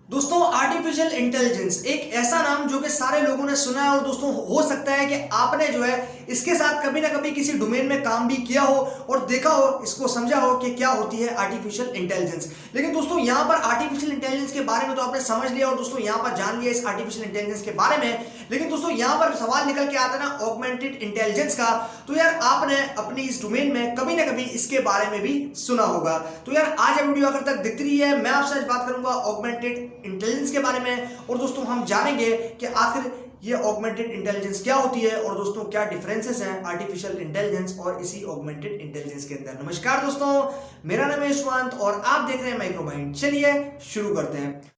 दोस्तों artificial intelligence एक ऐसा नाम जो कि सारे लोगों ने सुना है और दोस्तों हो सकता है कि आपने जो है इसके साथ कभी ना कभी किसी डोमेन में काम भी किया हो और देखा हो, इसको समझा हो कि क्या होती है आर्टिफिशियल इंटेलिजेंस। लेकिन दोस्तों यहाँ पर आर्टिफिशियल इंटेलिजेंस के बारे में तो आपने समझ लिया और दोस्तों यहाँ पर जान लिया इस आर्टिफिशियल इंटेलिजेंस के बारे में। लेकिन दोस्तों यहाँ पर सवाल निकल के आता है ना ऑगमेंटेड इंटेलिजेंस का, तो यार आपने अपनी इस डोमेन में कभी ना कभी इसके बारे में भी सुना होगा। तो यार आज वीडियो आखिर तक दिखती रही है, मैं आपसे आज बात करूंगा ऑगमेंटेड इंटेलिजेंस के बारे में और दोस्तों हम जानेंगे कि आखिर ये ऑगमेंटेड इंटेलिजेंस क्या होती है और दोस्तों क्या डिफरेंसेस हैं आर्टिफिशियल इंटेलिजेंस और इसी ऑगमेंटेड इंटेलिजेंस के अंदर। नमस्कार दोस्तों, मेरा नाम है यशवंत और आप देख रहे हैं माइक्रो माइंड। चलिए शुरू करते हैं।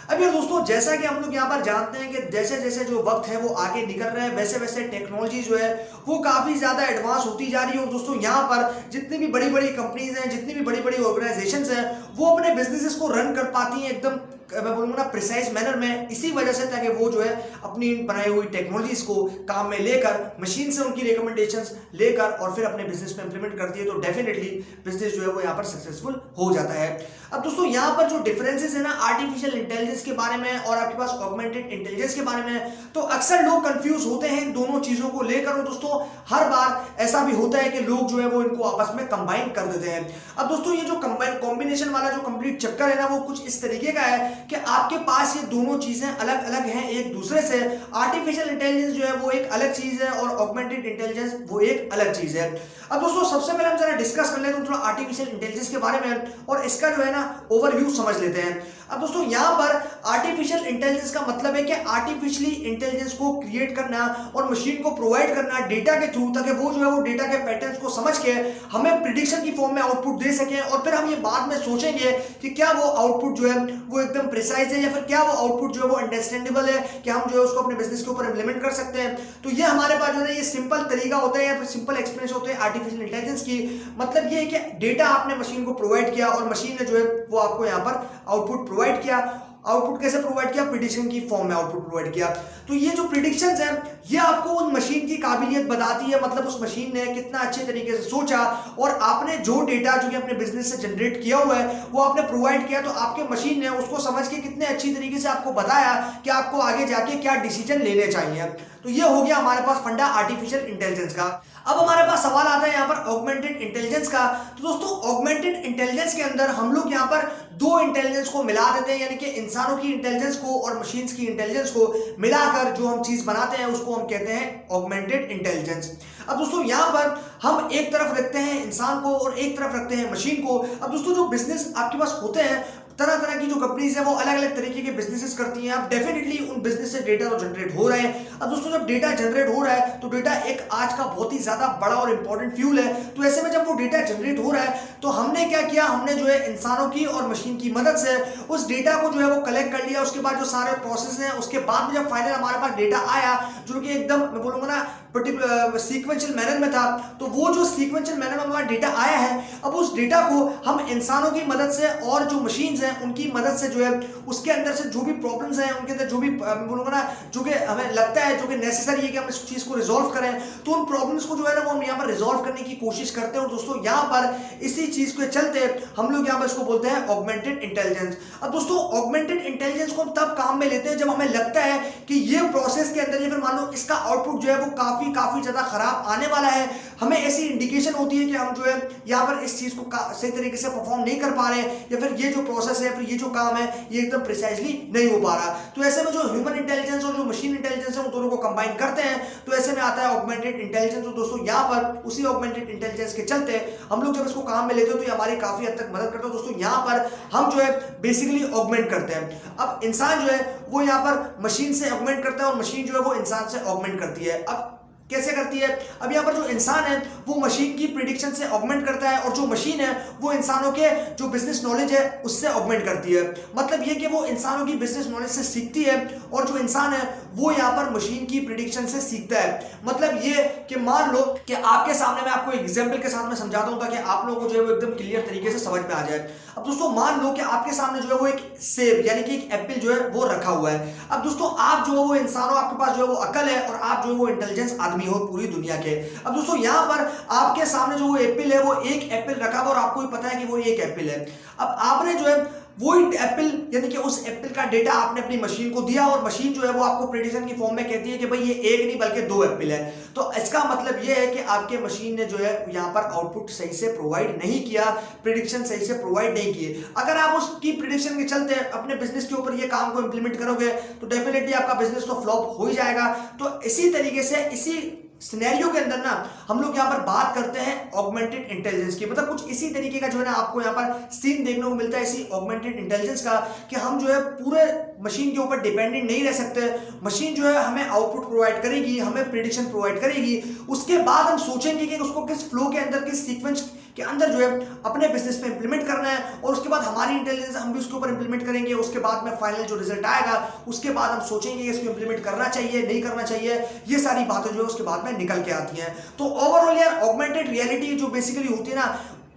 अब यार दोस्तों, जैसा कि हम लोग यहाँ पर जानते हैं कि जैसे जैसे जो वक्त है वो आगे निकल रहा है, वैसे वैसे टेक्नोलॉजी जो है वो काफी ज्यादा एडवांस होती जा रही है। और दोस्तों यहाँ पर जितनी भी बड़ी बड़ी कंपनीज हैं, जितनी भी बड़ी बड़ी ऑर्गेनाइजेशंस हैं, वो अपने बिजनेसेस को रन कर पाती हैं एकदम मैं बोलूंगा ना प्रिसाइज मैनर में, इसी वजह से ताकि वो जो है अपनी बनाई हुई टेक्नोलॉजीज को काम में लेकर मशीन से उनकी रिकमेंडेशंस लेकर और फिर अपने बिजनेस में इंप्लीमेंट करती है, तो डेफिनेटली बिजनेस जो है वो यहाँ पर सक्सेसफुल हो जाता है। अब दोस्तों यहाँ पर जो डिफरेंसेस है ना आर्टिफिशियल इंटेलिजेंस के बारे में और आपके पास ऑगमेंटेड इंटेलिजेंस के बारे में, तो अक्सर लोग कंफ्यूज होते हैं इन दोनों चीजों को लेकर। और दोस्तों हर बार ऐसा भी होता है कि लोग जो है वो इनको आपस में कंबाइन कर देते हैं। अब दोस्तों ये जो कॉम्बिनेशन वाला जो कंप्लीट चक्कर है ना वो कुछ इस तरीके का है कि आपके पास ये दोनों चीजें अलग अलग हैं एक दूसरे से। आर्टिफिशियल इंटेलिजेंस जो है वो एक अलग चीज है और ऑगमेंटेड इंटेलिजेंस वो एक अलग चीज है। अब दोस्तों सबसे पहले हम जरा डिस्कस कर लेते हैं थोड़ा आर्टिफिशियल इंटेलिजेंस के बारे में और इसका जो है ना ओवरव्यू समझ लेते हैं। अब दोस्तों यहाँ पर आर्टिफिशियल इंटेलिजेंस का मतलब है कि आर्टिफिशियली इंटेलिजेंस को क्रिएट करना और मशीन को प्रोवाइड करना डेटा के थ्रू, ताकि वो जो है वो डेटा के पैटर्न्स को समझ के हमें प्रिडिक्शन की फॉर्म में आउटपुट दे सकें और फिर हम ये बाद में सोचेंगे कि क्या वो आउटपुट जो है वो एकदम प्रिसाइज है या फिर क्या वो आउटपुट जो है वो अंडरस्टैंडेबल है कि हम जो है उसको अपने बिजनेस के ऊपर इंप्लीमेंट कर सकते हैं। तो ये हमारे पास जो है ये सिंपल तरीका होता है या फिर सिंपल एक्सपीरियंस होते हैं आर्टिफिशियल इंटेलिजेंस की। मतलब ये है कि डेटा आपने मशीन को प्रोवाइड किया और मशीन ने जो है वो आपको यहाँ पर आउटपुट प्रोवाइड किया। आउटपुट कैसे प्रोवाइड किया? प्रिडिक्शन की फॉर्म में आउटपुट प्रोवाइड किया। तो ये जो प्रिडिक्शंस हैं ये आपको उस मशीन की काबिलियत बताती है, मतलब उस मशीन ने कितना अच्छे तरीके से सोचा और आपने जो डेटा जो कि अपने बिजनेस से जनरेट किया हुआ है वो आपने प्रोवाइड किया, तो आपके मशीन ने उसको समझ के कितने अच्छी तरीके से आपको बताया कि आपको आगे जाके क्या डिसीजन लेने चाहिए। तो ये हो गया हमारे पास फंडा आर्टिफिशियल इंटेलिजेंस का। अब हमारे पास सवाल आता है यहाँ पर ऑगमेंटेड इंटेलिजेंस का। तो दोस्तों ऑगमेंटेड इंटेलिजेंस के अंदर हम लोग यहाँ पर दो इंटेलिजेंस को मिला देते हैं, यानी कि इंसानों की इंटेलिजेंस को और मशीन्स की इंटेलिजेंस को मिलाकर जो हम चीज बनाते हैं उसको हम कहते हैं ऑगमेंटेड इंटेलिजेंस। अब दोस्तों यहाँ पर हम एक तरफ रखते हैं इंसान को और एक तरफ रखते हैं मशीन को। अब दोस्तों जो बिजनेस आपके पास होते हैं, तरह तरह की जो कंपनीज है वो अलग अलग तरीके के बिजनेसेस करती हैं। अब डेफिनेटली उन बिजनेस से डेटा तो जनरेट हो रहा है। अब दोस्तों जब डेटा जनरेट हो रहा है तो डेटा एक आज का बहुत ही ज्यादा बड़ा और इंपॉर्टेंट फ्यूल है। तो ऐसे में जब वो डेटा जनरेट हो रहा है तो हमने क्या किया, हमने जो है इंसानों की और मशीन की मदद से उस डेटा को जो है वो कलेक्ट कर लिया। उसके बाद जो सारे प्रोसेस हैं उसके बाद में जब फाइनल हमारे पास डेटा आया जो कि एकदम मैं बोलूंगा ना पर्टिकुलर सीक्वेंशियल मैनर में था, तो वो जो सीक्वेंशियल मैनर में हमारा डेटा आया है, अब उस डेटा को हम इंसानों की मदद से और जो मशीन्स हैं उनकी मदद से जो है उसके अंदर से जो भी प्रॉब्लम्स हैं उनके अंदर जो भी बोलूंगा ना जो कि हमें लगता है जो कि नेसेसरी है कि हम इस चीज को रिजॉल्व करें, तो उन प्रॉब्लम्स को जो है ना वो हम यहाँ पर रिजॉल्व करने की कोशिश करते हैं। और दोस्तों यहाँ पर इसी चीज के चलते हम लोग यहाँ पर इसको बोलते हैं ऑगमेंटेड इंटेलिजेंस। अब दोस्तों ऑगमेंटेड इंटेलिजेंस को हम तब काम में लेते हैं जब हमें लगता है कि ये प्रोसेस के अंदर या फिर मान लो इसका आउटपुट जो है वो काफी ज्यादा खराब आने वाला है। हमें ऐसी इंडिकेशन होती है कि हम जो है यहाँ पर इस चीज को सही तरीके से परफॉर्म नहीं कर पा रहे या फिर ये जो प्रोसेस है फिर ये जो काम है ये एकदम प्रिसाइजली नहीं हो पा रहा। तो ऐसे में जो ह्यूमन इंटेलिजेंस और जो मशीन इंटेलिजेंस है उन दोनों को कंबाइन करते हैं, तो ऐसे में आता है ऑगमेंटेड इंटेलिजेंस। तो दोस्तों यहाँ पर उसी ऑगमेंटेड इंटेलिजेंस के चलते हम लोग जब इसको काम में लेते हो तो ये हमारी काफी हद तक मदद करते हैं। दोस्तों यहाँ पर हम जो है बेसिकली ऑगमेंट करते हैं। अब इंसान जो है वो यहाँ पर मशीन से ऑगमेंट करता है और मशीन जो है वो इंसान से ऑगमेंट करती है। अब कैसे करती है? अब यहाँ पर जो इंसान है वो मशीन की प्रिडिक्शन से ऑगमेंट करता है और जो मशीन है वो इंसानों के जो बिजनेस नॉलेज है उससे ऑगमेंट करती है। मतलब ये कि वो इंसानों की बिजनेस नॉलेज से सीखती है और जो इंसान है वो यहाँ पर मशीन की प्रिडिक्शन से सीखता है। मतलब ये कि मान लो कि आपके सामने मैं आपको एग्जाम्पल के साथ में समझाता हूँ ताकि आप लोगों को जो है वो एकदम क्लियर तरीके से समझ में आ जाए। अब दोस्तों मान लो कि आपके सामने जो है वो एक सेब यानी कि एक एप्पल जो है वो रखा हुआ है। अब दोस्तों आप जो है वो इंसान हो, आपके पास जो है वो अकल है और आप जो है वो इंटेलिजेंस आदमी आदमी हो पूरी दुनिया के। अब दोस्तों यहाँ पर आपके सामने जो वो एप्पल है, वो एक एप्पल रखा हुआ और आपको भी पता है कि वो एक एप्पल है। अब आपने जो है वही एप्पल यानी कि उस एप्पल का डेटा आपने अपनी मशीन को दिया और मशीन जो है वो आपको प्रेडिक्शन की फॉर्म में कहती है कि भाई ये एक नहीं बल्कि 2 एप्पल है। तो इसका मतलब ये है कि आपके मशीन ने जो है यहाँ पर आउटपुट सही से प्रोवाइड नहीं किया, प्रेडिक्शन सही से प्रोवाइड नहीं किए। अगर आप उसकी प्रेडिक्शन के चलते अपने बिजनेस के ऊपर ये काम को इंप्लीमेंट करोगे तो डेफिनेटली आपका बिजनेस तो फ्लॉप हो ही जाएगा। तो इसी तरीके से इसी सिनेरियो के अंदर ना हम लोग यहाँ पर बात करते हैं ऑगमेंटेड इंटेलिजेंस की। मतलब कुछ इसी तरीके का जो है ना आपको यहाँ पर सीन देखने को मिलता है इसी ऑगमेंटेड इंटेलिजेंस का, कि हम जो है पूरे मशीन के ऊपर डिपेंडेंट नहीं रह सकते। मशीन जो है हमें आउटपुट प्रोवाइड करेगी, हमें प्रेडिक्शन प्रोवाइड करेगी, उसके बाद हम सोचेंगे कि उसको किस फ्लो के अंदर, किस सीक्वेंस के अंदर जो है अपने बिजनेस में इंप्लीमेंट करना है, और उसके बाद हमारी इंटेलिजेंस हम भी उसके ऊपर इंप्लीमेंट करेंगे। उसके बाद में फाइनल जो रिजल्ट आएगा उसके बाद हम सोचेंगे कि इसको इंप्लीमेंट करना चाहिए नहीं करना चाहिए। ये सारी बातें जो है उसके बाद में निकल के आती हैं। तो ओवरऑल यार ऑगमेंटेड रियलिटी जो बेसिकली होती है ना,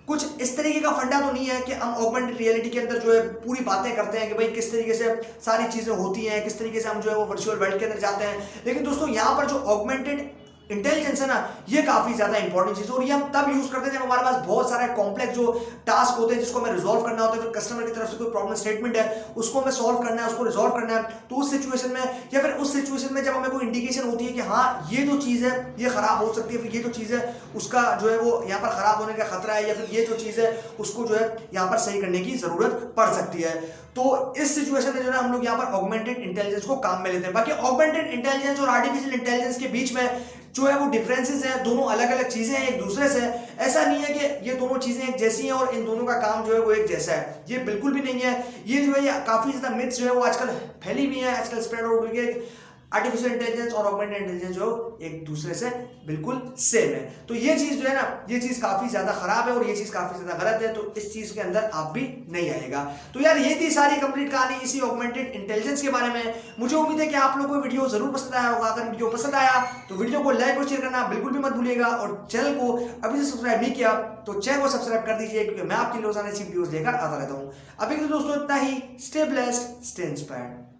कुछ इस तरीके का फंडा तो नहीं है कि हम ऑगमेंटेड रियलिटी के अंदर जो है पूरी बातें करते हैं कि भाई किस तरीके से सारी चीजें होती हैं, किस तरीके से हम जो है वो वर्चुअल वर्ल्ड के अंदर जाते हैं। लेकिन दोस्तों यहाँ पर जो ऑगमेंटेड इंटेलिजेंस है ना, ये काफी ज्यादा इंपॉर्टेंट चीज है और ये हम तब यूज करते हैं जब हमारे पास बहुत सारे कॉम्प्लेक्स जो टास्क होते हैं जिसको हमें रिजॉल्व करना होता है, फिर कस्टमर की तरफ से कोई प्रॉब्लम स्टेटमेंट है उसको हमें सॉल्व करना है, उसको रिजॉल्व करना है। तो उस सिचुएशन में या फिर उस सिचुएशन में जब हमें कोई इंडिकेशन होती है कि हाँ ये जो चीज है ये खराब हो सकती है, फिर ये जो चीज है उसका जो है वो यहाँ पर खराब होने का खतरा है, या फिर ये जो चीज है उसको जो है यहाँ पर सही करने की जरूरत पड़ सकती है। तो इस सिचुएशन में जो है हम लोग यहाँ पर ऑगमेंटेड इंटेलिजेंस को काम में लेते हैं। बाकी ऑगमेंटेड इंटेलिजेंस और आर्टिफिशियल इंटेलिजेंस के बीच में जो है वो डिफरेंसेस हैं, दोनों अलग अलग चीजें हैं एक दूसरे से। ऐसा नहीं है कि ये दोनों चीजें एक जैसी हैं और इन दोनों का काम जो है वो एक जैसा है, ये बिल्कुल भी नहीं है। ये जो है ये काफी ज्यादा मिथ्स जो है वो आजकल फैली हुई है, आजकल स्प्रेड आउट हुई है। आर्टिफिशियल इंटेलिजेंस और ऑगमेंटेड इंटेलिजेंस जो एक दूसरे से बिल्कुल सेम है। तो ये चीज जो है ना, ये चीज काफी ज्यादा खराब है और ये चीज काफी ज्यादा गलत है। तो इस चीज के अंदर आप भी नहीं आएगा। तो यार ये थी सारी कंप्लीट कहानी इसी ऑगमेंटेड इंटेलिजेंस के बारे में। मुझे उम्मीद है कि आप लोगों को वीडियो जरूर पसंद आया होगा। अगर वीडियो पसंद आया तो वीडियो को लाइक और शेयर करना बिल्कुल भी मत भूलिएगा, और चैनल को अभी से सब्सक्राइब नहीं किया तो चैनल को सब्सक्राइब कर दीजिए, क्योंकि मैं आपके लिए रोजाना ऐसी वीडियोस लेकर आता रहता हूं। अभी के लिए दोस्तों इतना ही। Stay blessed, stay inspired.